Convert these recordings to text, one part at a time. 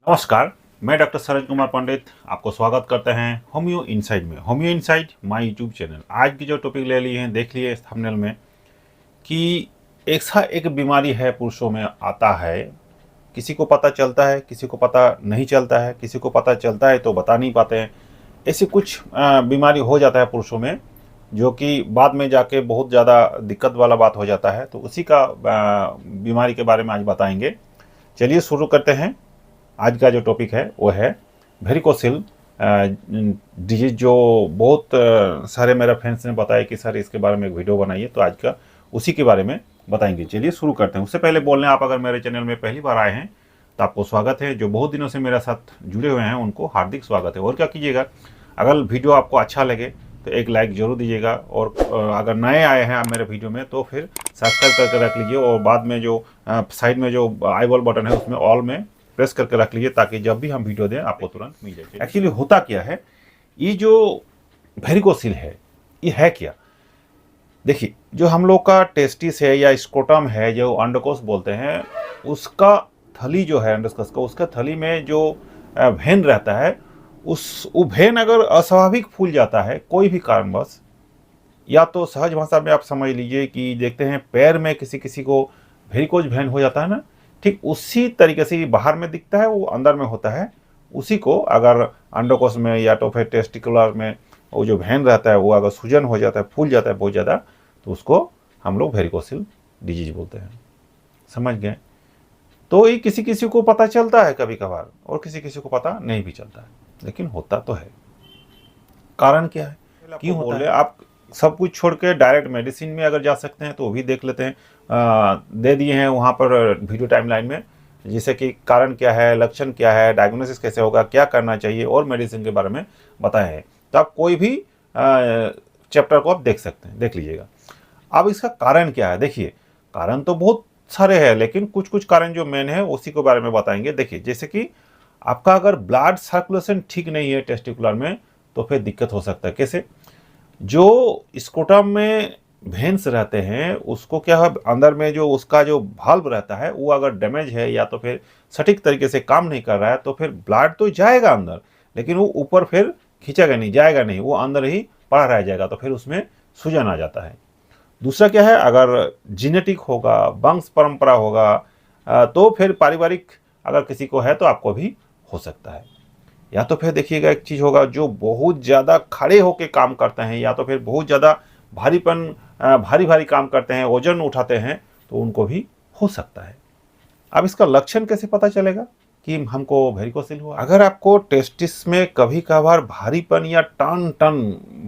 नमस्कार, मैं डॉक्टर सरज कुमार पंडित आपको स्वागत करते हैं होम्यो इनसाइड में। Homeo inside my YouTube channel. आज की जो टॉपिक ले लिए हैं, देख लिए इस थंबनेल में कि ऐसा एक बीमारी है पुरुषों में आता है, किसी को पता चलता है, किसी को पता नहीं चलता है, किसी को पता चलता है तो बता नहीं पाते हैं। ऐसी कुछ बीमारी हो जाता है पुरुषों में जो कि बाद में जाके बहुत ज़्यादा दिक्कत वाला बात हो जाता है। तो उसी का बीमारी के बारे में आज बताएंगे। चलिए शुरू करते हैं। आज का जो टॉपिक है वो है वेरिकोसिल डिजीज, जो बहुत सारे मेरे फ्रेंड्स ने बताया कि सर इसके बारे में एक वीडियो बनाइए, तो आज का उसी के बारे में बताएंगे। चलिए शुरू करते हैं। उससे पहले बोल रहे हैं, आप अगर मेरे चैनल में पहली बार आए हैं तो आपको स्वागत है। जो बहुत दिनों से मेरे साथ जुड़े हुए हैं उनको हार्दिक स्वागत है। और क्या कीजिएगा, अगर वीडियो आपको अच्छा लगे तो एक लाइक जरूर दीजिएगा, और अगर नए आए हैं आप मेरे वीडियो में तो फिर सब्सक्राइब करके रख लीजिए, और बाद में जो साइड में जो आई बॉल बटन है उसमें ऑल में प्रेस करके रख लीजिए, ताकि जब भी हम वीडियो दें आपको तुरंत मिल जाए। एक्चुअली होता क्या है, ये जो वेरिकोसिल है ये है क्या। देखिए, जो हम लोग का टेस्टिस है या स्क्रोटम है, जो अंडकोश बोलते हैं, उसका थली जो है अंडकोश का, उसका थली में जो वेन रहता है, वो वेन अगर अस्वाभाविक फूल जाता है कोई भी कारणवश, या तो सहज भाषा में आप समझ लीजिए कि देखते हैं पैर में किसी किसी को वेरिकोज वेन हो जाता है ना, ठीक उसी तरीके से बाहर में दिखता है, वो अंदर में होता है। उसी को अगर अंडकोश में या तो फिर टेस्टिकुलर में वो जो वेन रहता है वो अगर सूजन हो जाता है, फूल जाता है बहुत ज़्यादा, तो उसको हम लोग वेरिकोसिल डिजीज बोलते हैं। समझ गए। तो ये किसी किसी को पता चलता है कभी कभार, और किसी किसी को पता नहीं भी चलता है, लेकिन होता तो है। कारण क्या है, क्यों होता है? आप सब कुछ छोड़ के डायरेक्ट मेडिसिन में अगर जा सकते हैं तो वो भी देख लेते हैं। दे दिए हैं वहाँ पर वीडियो टाइमलाइन में, जैसे कि कारण क्या है, लक्षण क्या है, डायग्नोसिस कैसे होगा, क्या करना चाहिए, और मेडिसिन के बारे में बताया है। तो आप कोई भी चैप्टर को आप देख सकते हैं, देख लीजिएगा। अब इसका कारण क्या है, देखिए कारण तो बहुत सारे हैं, लेकिन कुछ कुछ कारण जो मेन है उसी के बारे में बताएंगे। देखिए, जैसे कि आपका अगर ब्लड सर्कुलेशन ठीक नहीं है टेस्टिकुलर में तो फिर दिक्कत हो सकता है। कैसे? जो स्क्रोटम में वेन्स रहते हैं उसको क्या है, अंदर में जो उसका जो वाल्व रहता है वो अगर डैमेज है या तो फिर सटीक तरीके से काम नहीं कर रहा है, तो फिर ब्लड तो जाएगा अंदर, लेकिन वो ऊपर फिर खींचेगा नहीं, जाएगा नहीं, वो अंदर ही पड़ा रह जाएगा, तो फिर उसमें सूजन आ जाता है। दूसरा क्या है, अगर जीनेटिक होगा, वंश परंपरा होगा, तो फिर पारिवारिक अगर किसी को है तो आपको भी हो सकता है। या तो फिर देखिएगा, एक चीज़ होगा, जो बहुत ज़्यादा खड़े होकर काम करते हैं या तो फिर बहुत ज़्यादा भारीपन भारी भारी काम करते हैं, वजन उठाते हैं, तो उनको भी हो सकता है। अब इसका लक्षण कैसे पता चलेगा कि हमको वेरिकोसिल हुआ? अगर आपको टेस्टिस में कभी कभार भारीपन या टन टन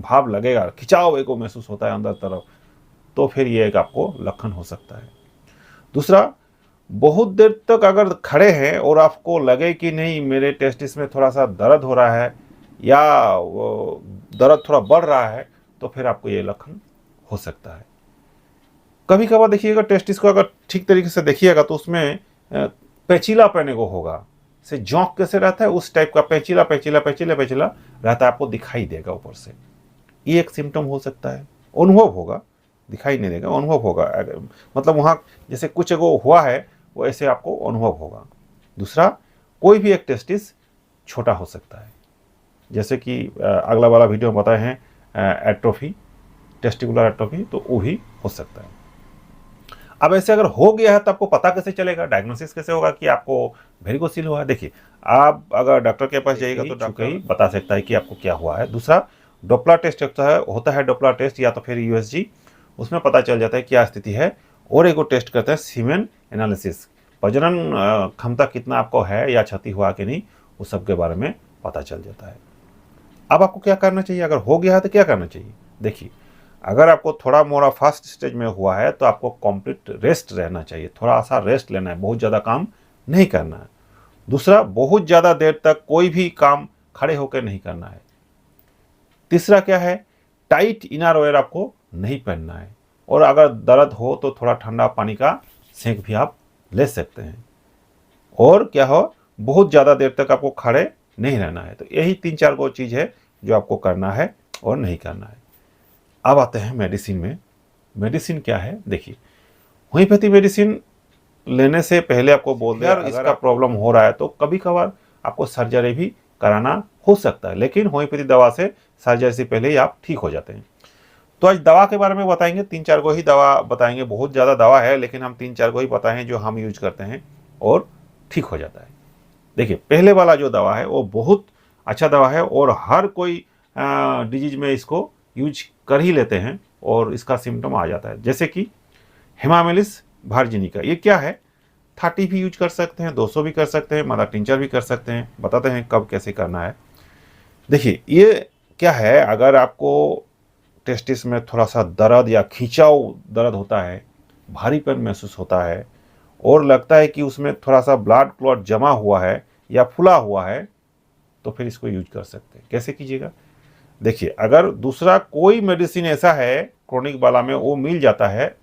भाव लगेगा, खिंचाव एक महसूस होता है अंदर तरफ, तो फिर ये एक आपको लक्षण हो सकता है। दूसरा, बहुत देर तक अगर खड़े हैं और आपको लगे कि नहीं मेरे टेस्टिस में थोड़ा सा दर्द हो रहा है या वो दर्द थोड़ा बढ़ रहा है, तो फिर आपको ये लक्षण हो सकता है। कभी कभार देखिएगा टेस्टिस को अगर ठीक तरीके से देखिएगा तो उसमें पेचीला पहने को होगा, से जौंक कैसे रहता है उस टाइप का पेचीला पेचीला पेचीला पेचीला रहता है, आपको दिखाई देगा ऊपर से। ये एक सिम्टम हो सकता है, अनुभव होगा, दिखाई नहीं देगा, अनुभव होगा। मतलब वहाँ जैसे कुछ एगो हुआ है वो ऐसे आपको अनुभव होगा। दूसरा, कोई भी एक टेस्टिस छोटा हो सकता है, जैसे कि अगला वाला वीडियो में बताए हैं एट्रोफी, टेस्टिकुलर एट्रोफी, तो वो भी हो सकता है। अब ऐसे अगर हो गया है तो आपको पता कैसे चलेगा, डायग्नोसिस कैसे होगा कि आपको वेरिकोसिल हुआ है? देखिए, आप अगर डॉक्टर के पास जाइएगा तो डॉक्टर ही बता सकता है कि आपको क्या हुआ है। दूसरा, डोपलर टेस्ट होता है डोपलर टेस्ट या तो फिर यूएसजी, उसमें पता चल जाता है क्या स्थिति है। और एक टेस्ट करते हैं सीमेन एनालिसिस, प्रजनन क्षमता कितना आपको है या क्षति हुआ कि नहीं, उस सब के बारे में पता चल जाता है। अब आपको क्या करना चाहिए, अगर हो गया है तो क्या करना चाहिए? देखिए, अगर आपको थोड़ा मोड़ा फर्स्ट स्टेज में हुआ है तो आपको कंप्लीट रेस्ट रहना चाहिए, थोड़ा सा रेस्ट लेना है, बहुत ज़्यादा काम नहीं करना है। दूसरा, बहुत ज़्यादा देर तक कोई भी काम खड़े होकर नहीं करना है। तीसरा क्या है, टाइट इनरवेयर आपको नहीं पहनना है, और अगर दर्द हो तो थोड़ा ठंडा पानी का सेंक भी आप ले सकते हैं। और क्या हो, बहुत ज़्यादा देर तक आपको खड़े नहीं रहना है। तो यही 3-4 वो चीज़ है जो आपको करना है और नहीं करना है। अब आते हैं मेडिसिन में। मेडिसिन क्या है, देखिए, होम्योपैथी मेडिसिन लेने से पहले आपको बोल दें, अगर इसका प्रॉब्लम हो रहा है तो कभी कभार आपको सर्जरी भी कराना हो सकता है, लेकिन होम्योपैथी दवा से सर्जरी से पहले ही आप ठीक हो जाते हैं। तो आज दवा के बारे में बताएंगे, 3-4 को ही दवा बताएंगे, बहुत ज़्यादा दवा है लेकिन हम 3-4 को ही बताएं जो हम यूज करते हैं और ठीक हो जाता है। देखिए, पहले वाला जो दवा है वो बहुत अच्छा दवा है और हर कोई डिजीज में इसको यूज कर ही लेते हैं और इसका सिम्टम आ जाता है, जैसे कि हेमामेलिस वर्जिनिका। ये क्या है? 30 भी यूज कर सकते हैं, 200 भी कर सकते हैं, मदर टिंचर भी कर सकते हैं। बताते हैं कब कैसे करना है। देखिए, ये क्या है, अगर आपको टेस्टिस में थोड़ा सा दर्द या खिंचाव दर्द होता है, भारीपन महसूस होता है और लगता है कि उसमें थोड़ा सा ब्लड क्लॉट जमा हुआ है या फुला हुआ है, तो फिर इसको यूज कर सकते हैं। कैसे कीजिएगा? देखिए, अगर दूसरा कोई मेडिसिन ऐसा है क्रोनिक वाला में वो मिल जाता है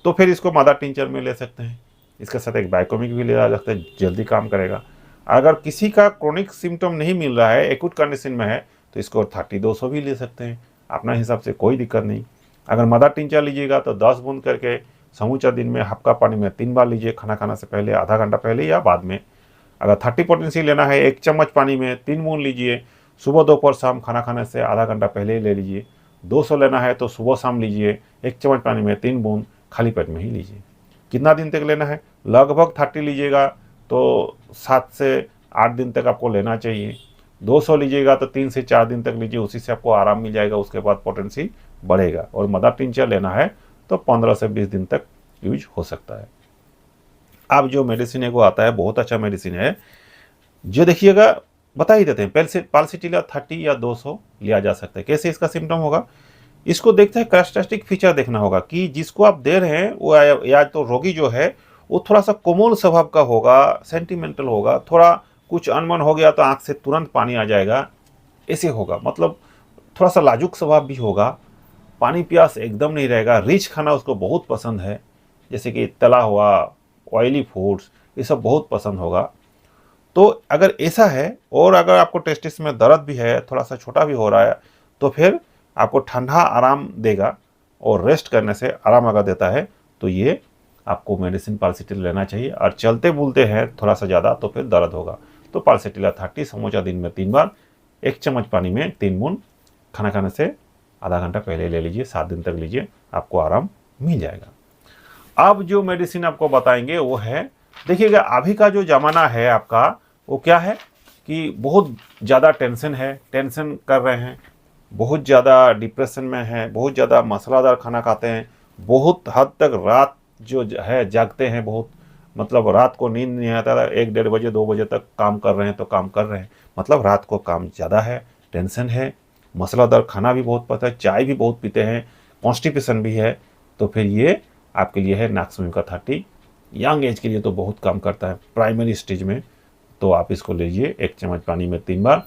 तो फिर इसको मदर टिंचर में ले सकते हैं। इसके साथ एक बाइकोमिक भी ले जा सकते हैं, जल्दी काम करेगा। अगर किसी का क्रोनिक सिम्टम नहीं मिल रहा है, एक्यूट कंडीशन में है, तो इसको 30-200 भी ले सकते हैं, अपना हिसाब से कोई दिक्कत नहीं। अगर मदर टिंचर लीजिएगा तो 10 बूंद करके समूचा दिन में हल्का पानी में 3 बार लीजिए, खाना खाने से पहले, आधा घंटा पहले या बाद में। अगर 30 पोटेंसी लेना है, 1 चम्मच पानी में 3 बूंद लीजिए, सुबह दोपहर शाम खाना खाने से आधा घंटा पहले ही ले लीजिए। 200 लेना है तो सुबह शाम लीजिए, 1 चम्मच पानी में 3 बूंद खाली पेट में ही लीजिए। कितना दिन तक लेना है? लगभग 30 लीजिएगा तो 7 से 8 दिन तक आपको लेना चाहिए। 200 लीजिएगा तो 3 से 4 दिन तक लीजिए, उसी से आपको आराम मिल जाएगा, उसके बाद पोटेंसी बढ़ेगा। और मदर टिंचर लेना है तो 15 से 20 दिन तक यूज हो सकता है। अब जो मेडिसिन है वो आता है, बहुत अच्छा मेडिसिन है, जो देखिएगा बता ही देते हैं। पाल्सिटिला 30 या 200 लिया जा सकता है। कैसे इसका सिम्टम होगा? इसको देखते हैं, कैरेक्टरिस्टिक फीचर देखना होगा कि जिसको आप दे रहे हैं वो या तो रोगी जो है वो थोड़ा सा कोमल स्वभाव का होगा, सेंटिमेंटल होगा, थोड़ा कुछ अनबन हो गया तो आंख से तुरंत पानी आ जाएगा, ऐसे होगा। मतलब थोड़ा सा लाजुक स्वभाव भी होगा, पानी प्यास एकदम नहीं रहेगा, रिच खाना उसको बहुत पसंद है, जैसे कि तला हुआ, ऑयली फूड्स, ये सब बहुत पसंद होगा। तो अगर ऐसा है और अगर आपको टेस्टिस में दर्द भी है, थोड़ा सा छोटा भी हो रहा है, तो फिर आपको ठंडा आराम देगा और रेस्ट करने से आराम अगर देता है तो ये आपको मेडिसिन पाल्सिटिला लेना चाहिए। और चलते बुलते हैं थोड़ा सा ज़्यादा तो फिर दर्द होगा, तो पाल्सिटिला 30 समूचा दिन में 3 बार, 1 चम्मच पानी में 3 बूंद, खाना खाने से आधा घंटा पहले ले लीजिए, 7 दिन तक लीजिए, आपको आराम मिल जाएगा। अब जो मेडिसिन आपको बताएंगे वो है, देखिएगा अभी का जो ज़माना है आपका वो क्या है कि बहुत ज़्यादा टेंशन है, टेंशन कर रहे हैं, बहुत ज़्यादा डिप्रेशन में है, बहुत ज़्यादा मसालेदार खाना खाते हैं, बहुत हद तक रात जो है जागते हैं, बहुत मतलब रात को नींद नहीं आता, 1-1:30 बजे 2 बजे तक काम कर रहे हैं तो काम कर रहे हैं, मतलब रात को काम ज़्यादा है, टेंशन है, मसालेदार खाना भी बहुत पता है, चाय भी बहुत पीते हैं, कॉन्स्टिपेशन भी है, तो फिर ये आपके लिए है नाक्समिका 30। यंग एज के लिए तो बहुत काम करता है, प्राइमरी स्टेज में तो आप इसको लीजिए, 1 चम्मच पानी में 3 बार,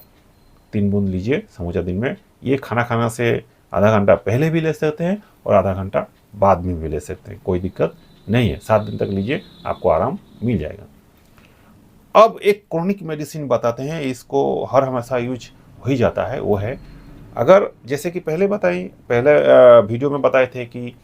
3 बूंद लीजिए समूचा दिन में। ये खाना खाना से आधा घंटा पहले भी ले सकते हैं और आधा घंटा बाद में भी ले सकते हैं, कोई दिक्कत नहीं है। 7 दिन तक लीजिए, आपको आराम मिल जाएगा। अब एक क्रोनिक मेडिसिन बताते हैं, इसको हर हमेशा यूज हो ही जाता है, वो है, अगर जैसे कि पहले वीडियो में बताए थे कि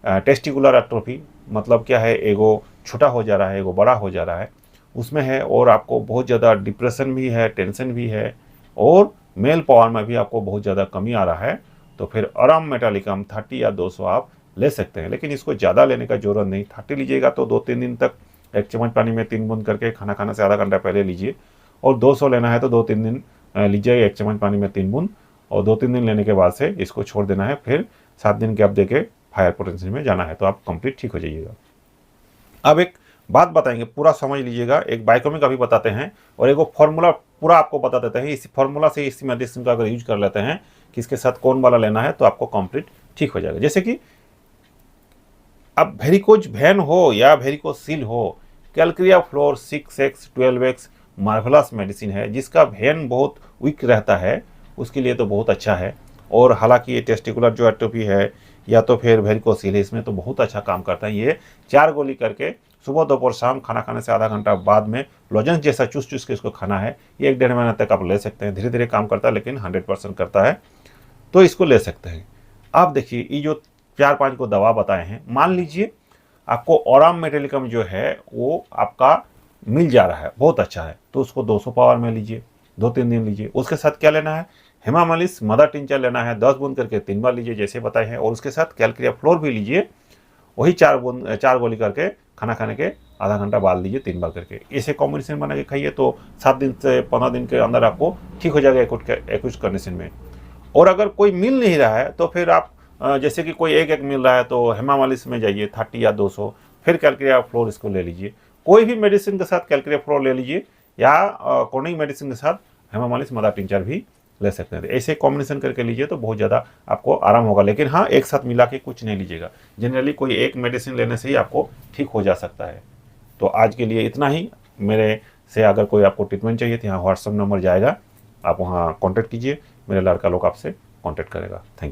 टेस्टिकुलर एट्रोफी, मतलब क्या है, एगो छोटा हो जा रहा है, एगो बड़ा हो जा रहा है, उसमें है, और आपको बहुत ज़्यादा डिप्रेशन भी है, टेंशन भी है, और मेल पावर में भी आपको बहुत ज़्यादा कमी आ रहा है, तो फिर अराम मेटालिकम 30 या 200 आप ले सकते हैं। लेकिन इसको ज़्यादा लेने का जरूरत नहीं, 30 लीजिएगा तो 2-3 दिन तक 1 चम्मच पानी में 3 बूंद करके खाना खाने से आधा घंटा पहले लीजिए, और 200 लेना है तो 2-3 दिन लीजिए, 1 चम्मच पानी में 3 बूंद, और 2-3 दिन लेने के बाद से इसको छोड़ देना है, फिर 7 दिन गैप देके हायर पोटेंशियल में जाना है, तो आप कंप्लीट ठीक हो जाइएगा। अब एक बात बताएंगे, पूरा समझ लीजिएगा, एक बाइकोमिक अभी बताते हैं और एक फॉर्मूला पूरा आपको बता देते हैं। इसी फॉर्मूला से इसी मेडिसिन का अगर यूज कर लेते हैं कि इसके साथ कौन वाला लेना है तो आपको कंप्लीट ठीक हो जाएगा। जैसे कि अब वेरिकोज वेन हो या वेरिकोसील हो, कैलक्रिया floor 6x 12x marvellous medicine है, जिसका वेन बहुत वीक रहता है उसके लिए तो बहुत अच्छा है। और हालांकि ये टेस्टिकुलर जो एट्रोफी है या तो फिर वेरिकोसील है, इसमें तो बहुत अच्छा काम करता है। ये 4 गोली करके सुबह दोपहर शाम खाना खाने से आधा घंटा बाद में लॉजेंस जैसा चूस चूस के इसको खाना है। ये 1-1.5 महीने तक आप ले सकते हैं, धीरे धीरे काम करता है लेकिन 100% करता है, तो इसको ले सकते हैं। आप देखिए, ये जो 4-5 को दवा बताए हैं, मान लीजिए आपको ऑराम मेटालिकम जो है वो आपका मिल जा रहा है, बहुत अच्छा है, तो उसको 200 पावर में लीजिए, 2-3 दिन लीजिए। उसके साथ क्या लेना है, हेमामालिस मदर टिंचर लेना है, 10 बूंद करके 3 बार लीजिए जैसे बताए हैं, और उसके साथ कैलक्रिया फ्लोर भी लीजिए, वही 4 गोली करके खाना खाने के आधा घंटा बाद लीजिए 3 बार करके। ऐसे कॉम्बिनेशन बना के खाइए तो 7 दिन से 15 दिन के अंदर आपको ठीक हो जाएगा एक्यूट कंडीशन में। और अगर कोई मिल नहीं रहा है तो फिर आप जैसे कि कोई एक मिल रहा है तो हेमामालिस में जाइए 30 या 200, फिर कैलक्रिया फ्लोर इसको ले लीजिए। कोई भी मेडिसिन के साथ कैलक्रिया फ्लोर ले लीजिए, या कॉर्निंग मेडिसिन के साथ हेमामालिस मदर टिंचर भी ले सकते हैं। ऐसे कॉम्बिनेशन करके लीजिए तो बहुत ज़्यादा आपको आराम होगा, लेकिन हाँ एक साथ मिला के कुछ नहीं लीजिएगा। जनरली कोई एक मेडिसिन लेने से ही आपको ठीक हो जा सकता है। तो आज के लिए इतना ही। मेरे से अगर कोई आपको ट्रीटमेंट चाहिए तो यहाँ व्हाट्सअप नंबर जाएगा, आप वहाँ कॉन्टैक्ट कीजिए, मेरे लड़का लोग आपसे कॉन्टैक्ट करेगा। Thank you.